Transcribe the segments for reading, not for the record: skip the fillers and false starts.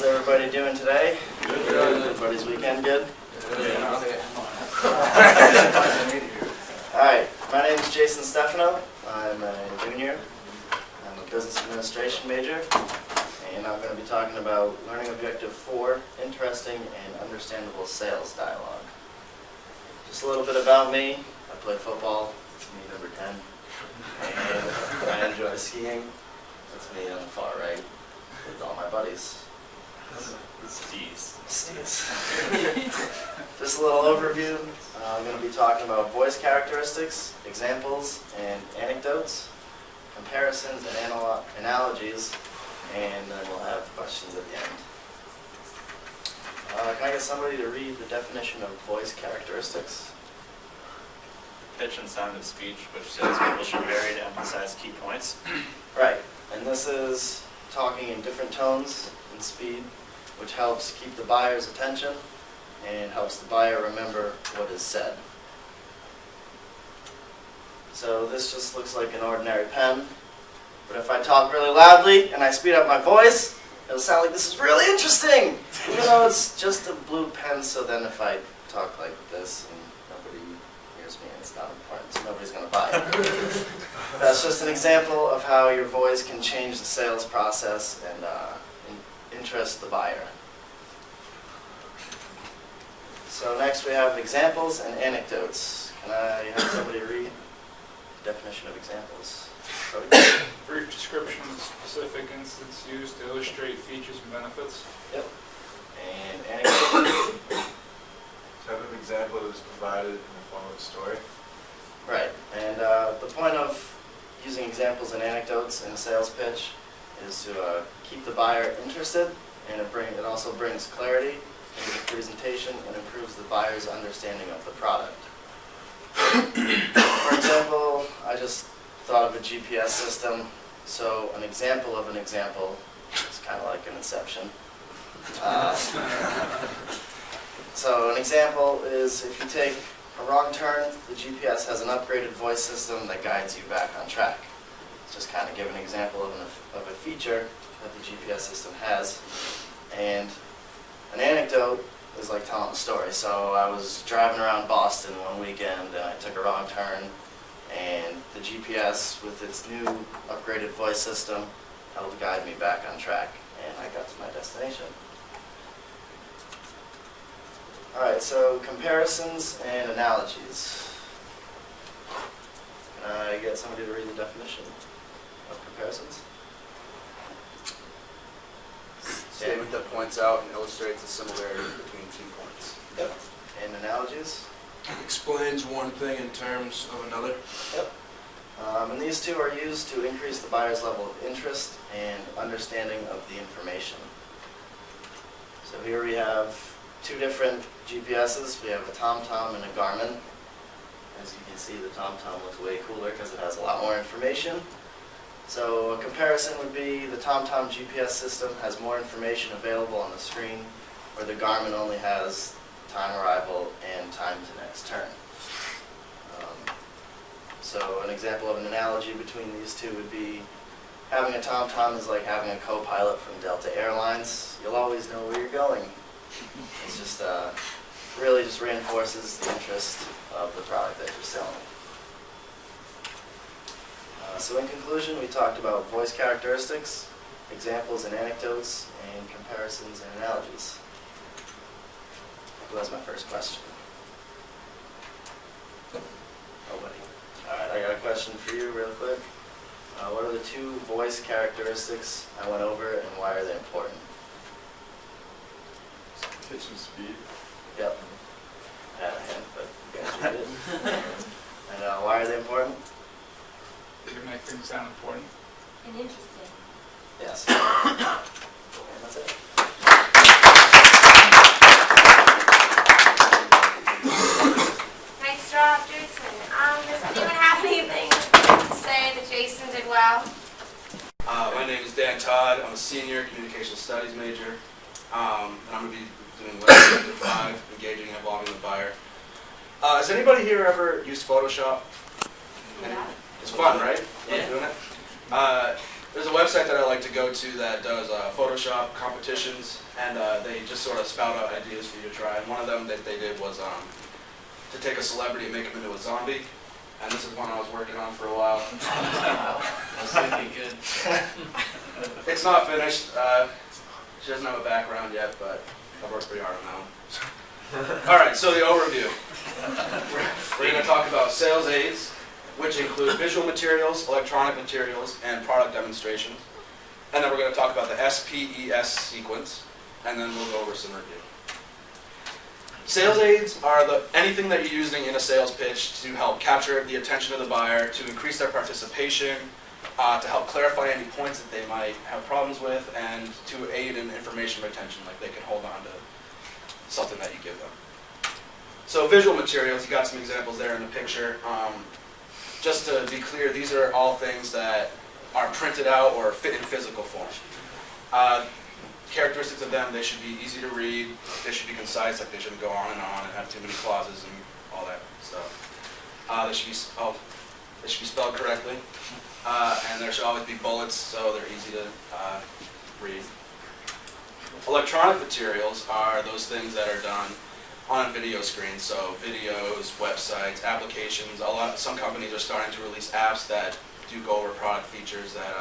How's everybody doing today? Good. Everybody's weekend good? Yeah. Alright, my name is Jason Stefano. I'm a junior. I'm a business administration major. And I'm going to be talking about Learning Objective 4, Interesting and Understandable Sales Dialogue. Just a little bit about me. I play football. That's me, number 10. And I enjoy skiing. That's me on the far right with all my buddies. Steez. Just a little overview. I'm going to be talking about voice characteristics, examples, and anecdotes, comparisons and analogies, and then we'll have questions at the end. Can I get somebody to read the definition of voice characteristics? Pitch and sound of speech, which salespeople should vary to emphasize key points. Right, and this is talking in different tones and speed, which helps keep the buyer's attention and helps the buyer remember what is said. So this just looks like an ordinary pen, but if I talk really loudly and I speed up my voice, it'll sound like this is really interesting, even though it's just a blue pen. So then if I talk like this and nobody hears me and it's not important, so nobody's going to buy it. That's just an example of how your voice can change the sales process and interest the buyer. So next we have examples and anecdotes. Can I have somebody read the definition of examples? Brief description of specific instance used to illustrate features and benefits. Yep. And anecdotes? Type of example that is provided in the form of a story. Right. And the point of using examples and anecdotes in a sales pitch is to keep the buyer interested, and it also brings clarity into the presentation and improves the buyer's understanding of the product. For example, I just thought of a GPS system. So an example of an example is kind of like an inception. So an example is if you take a wrong turn, the GPS has an upgraded voice system that guides you back on track. It's just kind of give an example of a feature that the GPS system has. And an anecdote is like telling a story. So I was driving around Boston one weekend and I took a wrong turn, and the GPS with its new upgraded voice system helped guide me back on track, and I got to my destination. Alright, so comparisons and analogies. Can I get somebody to read the definition of comparisons? Statement that points out and illustrates the similarity between 2 points. Yep. And analogies? Explains one thing in terms of another. Yep. And these two are used to increase the buyer's level of interest and understanding of the information. So here we have 2 different GPSs. We have a TomTom and a Garmin. As you can see, the TomTom looks way cooler because it has a lot more information. So a comparison would be the TomTom GPS system has more information available on the screen, where the Garmin only has time arrival and time to next turn. So an example of an analogy between these two would be having a TomTom is like having a co-pilot from Delta Airlines. You'll always know where you're going. It's just really just reinforces the interest of the product that you're selling. So in conclusion, we talked about voice characteristics, examples and anecdotes, and comparisons and analogies. Who has my first question? Nobody. Alright, I got a question for you real quick. What are the 2 voice characteristics I went over, and why are they important? Pitch and speed. Yep. I had a hint, but you guys read it. And why are they important? To make things sound important. And interesting. Yes. And that's it. Nice job, Jason. Does anyone have anything to say that Jason did well? My name is Dan Todd. I'm a senior communication studies major. And I'm going to be doing Learning Objective 5, engaging and involving the buyer. Has anybody here ever used Photoshop? Yeah. It's fun, right? Yeah. Doing it? There's a website that I like to go to that does Photoshop competitions, and they just sort of spout out ideas for you to try. And one of them that they did was to take a celebrity and make him into a zombie. And this is one I was working on for a while. That's really good. It's not finished. She doesn't have a background yet, but I've worked pretty hard on that one. All right, so the overview. We're going to talk about sales aids, which include visual materials, electronic materials, and product demonstrations. And then we're going to talk about the SPES sequence, and then we'll go over some review. Sales aids are anything that you're using in a sales pitch to help capture the attention of the buyer, to increase their participation, to help clarify any points that they might have problems with, and to aid in information retention, like they can hold on to something that you give them. So visual materials, you got some examples there in the picture. Just to be clear, these are all things that are printed out or fit in physical form. Characteristics of them, they should be easy to read, they should be concise, like they shouldn't go on and have too many clauses and all that stuff. They should be spelled correctly, and there should always be bullets so they're easy to read. Electronic materials are those things that are done on a video screen, so videos, websites, applications. Some companies are starting to release apps that do go over product features that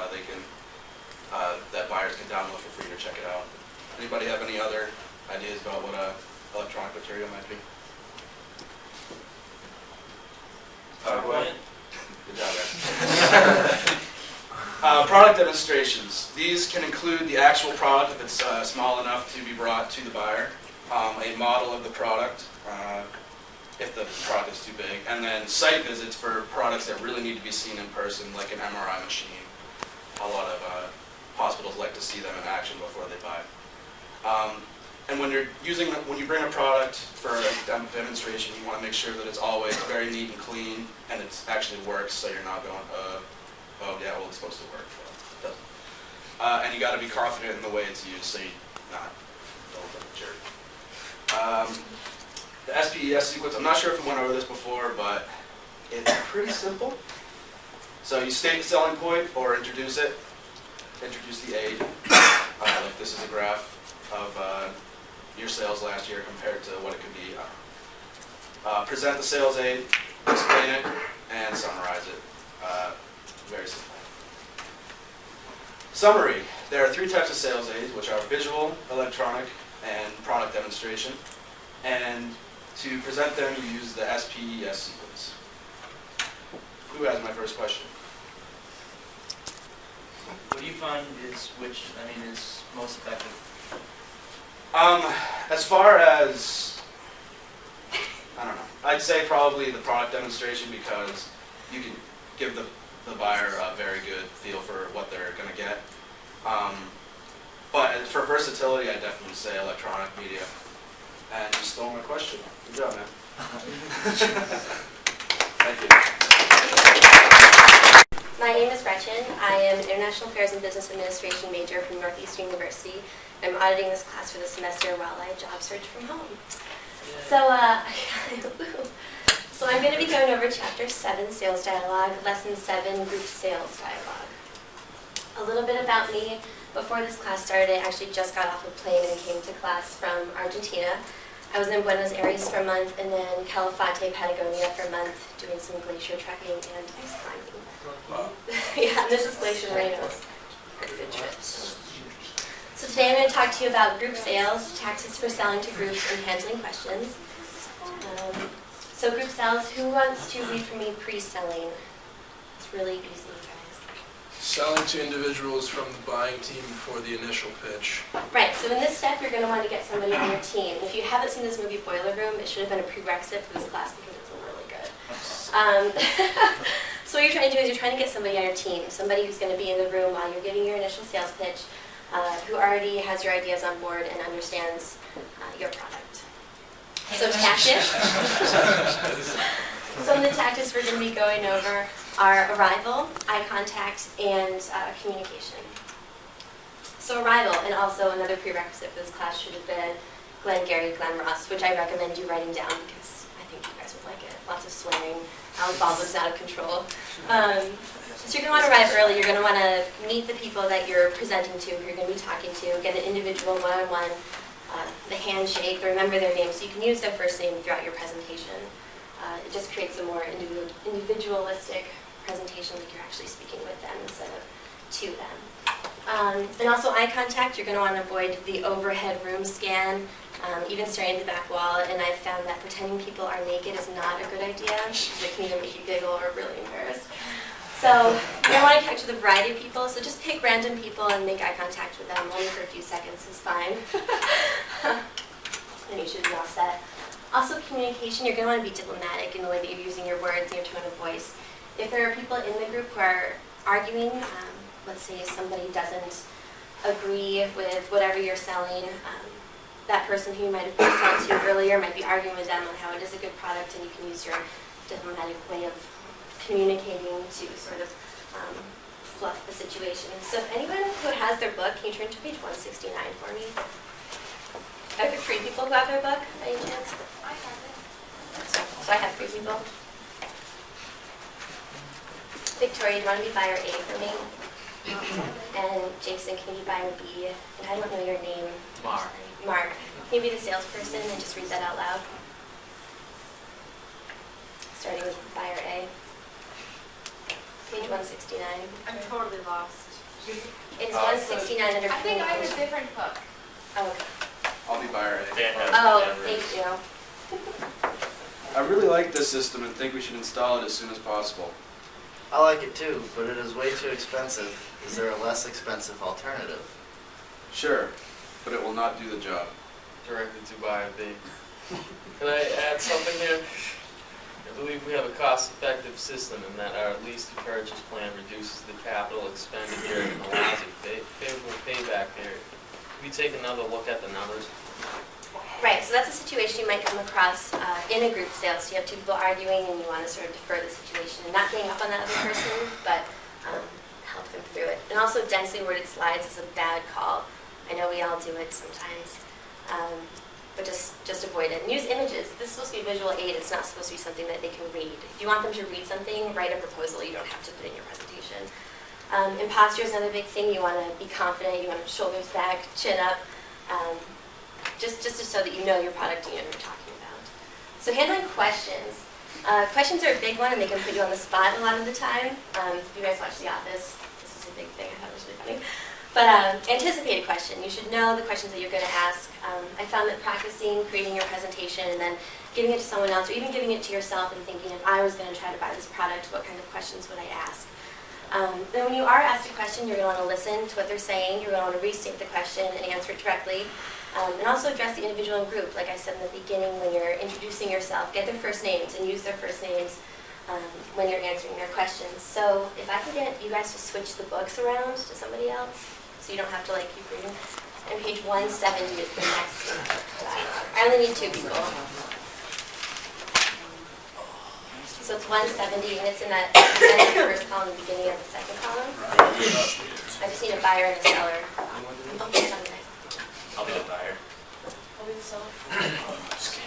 that buyers can download for free to check it out. Anybody have any other ideas about what an electronic material might be? PowerPoint. Good job, guys. Product demonstrations. These can include the actual product if it's small enough to be brought to the buyer, a model of the product if the product is too big, and then site visits for products that really need to be seen in person, like an MRI machine. A lot of hospitals like to see them in action before they buy. And when you bring a product for a demonstration, you want to make sure that it's always very neat and clean, and it actually works, so you're not going, oh yeah, well it's supposed to work. Well, it doesn't. And you got to be confident in the way it's used, so you're not like a jerk. The SPES sequence, I'm not sure if I went over this before, but it's pretty simple. So you state the selling point or introduce it. Introduce the aid. Like this is a graph of your sales last year compared to what it could be. Present the sales aid, explain it, and summarize it. Very simple. Summary. There are 3 types of sales aids, which are visual, electronic, and product demonstration. And to present them, you use the SPES sequence. Who has my first question? What do you find is most effective? As far as, I don't know, I'd say probably the product demonstration, because you can give the buyer a very good feel for what they're going to get. But for versatility, I'd definitely say electronic media. And you stole my question. Good job, man. Thank you. My name is Gretchen. I am an International Affairs and Business Administration major from Northeastern University. I'm auditing this class for the semester while I job search from home. So I'm going to be going over Chapter 7, Sales Dialogue, Lesson 7, Group Sales Dialogue. A little bit about me. Before this class started, I actually just got off a plane and came to class from Argentina. I was in Buenos Aires for a month, and then Calafate, Patagonia for a month, doing some glacier trekking and ice climbing. Wow. Yeah, and this is Glacier Moreno's. Pretty good trip. So today I'm going to talk to you about group sales, tactics for selling to groups, and handling questions. So group sales, who wants to read for me pre-selling? It's really easy, guys. Selling to individuals from the buying team before the initial pitch. Right, so in this step, you're going to want to get somebody on your team. If you haven't seen this movie Boiler Room, it should have been a prerequisite for this class because it's really good. So what you're trying to do is you're trying to get somebody on your team, somebody who's going to be in the room while you're giving your initial sales pitch, who already has your ideas on board and understands your product. So tactics. Some of the tactics we're going to be going over are arrival, eye contact, and communication. So arrival, and also another prerequisite for this class should have been Glengarry Glen Ross, which I recommend you writing down because I think you guys would like it. Lots of swearing. Alec Baldwin's out of control. So you're going to want to arrive early. You're going to want to meet the people that you're presenting to, who you're going to be talking to, get an individual one-on-one, the handshake, remember their names, so you can use their first name throughout your presentation. It just creates a more individualistic presentation, like you're actually speaking with them instead of to them. And also eye contact, you're going to want to avoid the overhead room scan, even staring at the back wall, and I've found that pretending people are naked is not a good idea, because it can either make you giggle or really embarrassed. So you're going to want to connect with a variety of people, so just pick random people and make eye contact with them, only for a few seconds is fine. And you should be all set. Also communication, you're going to want to be diplomatic in the way that you're using your words and your tone of voice. If there are people in the group who are arguing, let's say somebody doesn't agree with whatever you're selling, that person who you might have been selling to earlier might be arguing with them on how it is a good product, and you can use your diplomatic way of communicating to sort of fluff the situation. So if anyone who has their book, can you turn to page 169 for me? Are there 3 people who have their book, by any chance? I have it. So I have 3 people. Victoria, do you want to be buyer A for me? And Jason, can you be buyer B? And I don't know your name. Mark. Mark. Can you be the salesperson and just read that out loud? Starting with buyer A. Page 169. I'm totally lost. It's 169 under I think I have a communication. different book. Oh, okay. I'll be buyer A. Dan has Oh, Dan thank Rose. you. I really like this system and think we should install it as soon as possible. I like it too, but it is way too expensive. Is there a less expensive alternative? Sure, but it will not do the job. Directed to buyer B. Can I add something here? I believe we have a cost-effective system in that our lease-to-purchase plan reduces the capital expenditure and allows a favorable payback period. Can we take another look at the numbers? Right, so that's a situation you might come across in a group sale. So you have 2 people arguing and you want to sort of defer the situation and not gang up on that other person, but help them through it. And also densely worded slides is a bad call. I know we all do it sometimes, but just avoid it. And use images. This is supposed to be a visual aid. It's not supposed to be something that they can read. If you want them to read something, write a proposal. You don't have to put in your presentation. Imposture is another big thing. You want to be confident. You want to shoulders back, chin up. Just to show that you know your product and you know what you're talking about. So handling questions. Questions are a big one and they can put you on the spot a lot of the time. If you guys watch The Office, this is a big thing. I thought it was really funny. But anticipate a question. You should know the questions that you're going to ask. I found that practicing creating your presentation and then giving it to someone else or even giving it to yourself and thinking, if I was going to try to buy this product, what kind of questions would I ask? Then when you are asked a question, you're going to want to listen to what they're saying. You're going to want to restate the question and answer it directly. And also address the individual and group. Like I said in the beginning, when you're introducing yourself, get their first names and use their first names when you're answering their questions. So if I can get you guys to switch the books around to somebody else, so you don't have to like keep reading. And page 170 is the next dialogue. I only need 2 people. So it's 170 and it's in that first column, the beginning of the second column. I just need a buyer and a seller. Oh, it's on there. I'll be the buyer. I'll be the seller.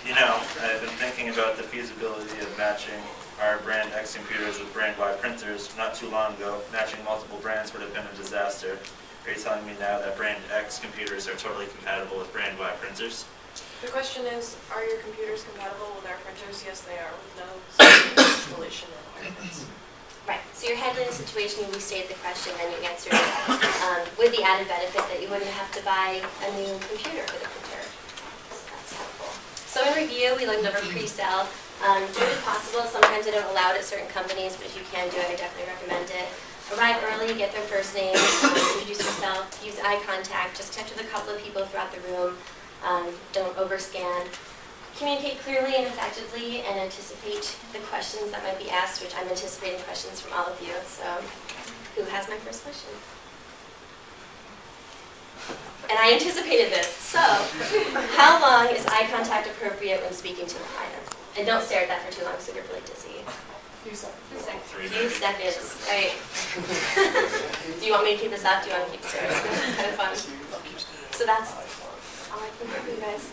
You know, I've been thinking about the feasibility of matching our brand X computers with brand Y printers. Not too long ago, matching multiple brands would have been a disaster. Are you telling me now that brand X computers are totally compatible with brand Y printers? The question is, are your computers compatible with our printers? Yes, they are, with no installation requirements. Right, so you're handling the situation, you restate the question, then you answer it with the added benefit that you wouldn't have to buy a new computer for the printer. So that's helpful. So in review, we looked over pre-sale. If possible, sometimes they don't allow it at certain companies, but if you can do it, I definitely recommend it. Arrive early, get their first name, introduce yourself, use eye contact, just connect with a couple of people throughout the room. Don't overscan. Communicate clearly and effectively and anticipate the questions that might be asked, which I'm anticipating questions from all of you. So who has my first question? And I anticipated this. So how long is eye contact appropriate when speaking to a client? And don't stare at that for too long so you're really dizzy. Few seconds. Few seconds. Right. Do you want me to keep this up? Do you want to keep staring? It's kind of fun. So that's all I can do, you guys.